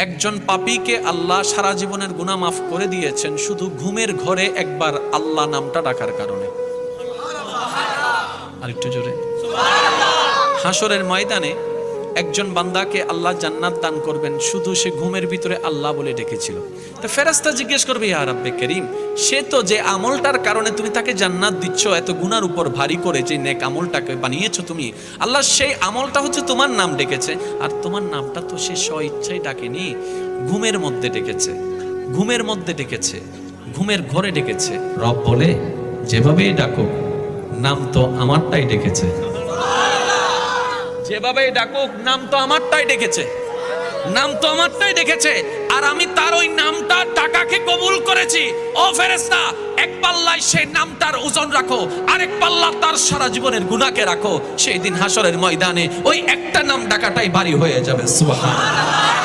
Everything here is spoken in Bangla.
একজন পাপীকে আল্লাহ সারা জীবনের গুনাহ মাফ করে দিয়েছেন শুধু ঘুমের ঘরে একবার আল্লাহ নামটা ডাকার কারণে। আরেকটু জোরে। হাসরের ময়দানে একজন বান্দাকে আল্লাহ জান্নাত দান করবেন শুধু সে ঘুমের ভিতরে আল্লাহ বলে ডেকেছিল। তো ফেরেশতা জিজ্ঞেস করবে, ইয়া রাব্বে করিম, সে তো যে আমলটার কারণে তুমি তাকে জান্নাত দিচ্ছ, এত গুনার উপর ভারী করে যে নেক আমলটাকে বানিয়েছো তুমি, আল্লাহ সেই আমলটা হচ্ছে তোমার নাম ডেকেছে, আর তোমার নামটা তো সে স্ব ইচ্ছায় ডাকেনি, ঘুমের মধ্যে ডেকেছে, ঘুমের মধ্যে ডেকেছে, ঘুমের ঘরে ডেকেছে। রব বলে, যেভাবেই ডাকো নাম তো আমারটাই ডেকেছে, যেভাবে ডাকুক নাম তো আমারটাই ডেকেছে, নাম তো আমারটাই ডেকেছে, আর আমি তার ওই নামটা টাকাকে কবুল করেছি। ও ফেরেশতা, এক পাল্লায় সেই নামটার ওজন রাখো, আরেক পাল্লা তার সারা জীবনের গুনাহকে রাখো। সেই দিন হাসরের ময়দানে ওই একটা নাম ডাকাটাই ভারী হয়ে যাবে। সুবহানাল্লাহ।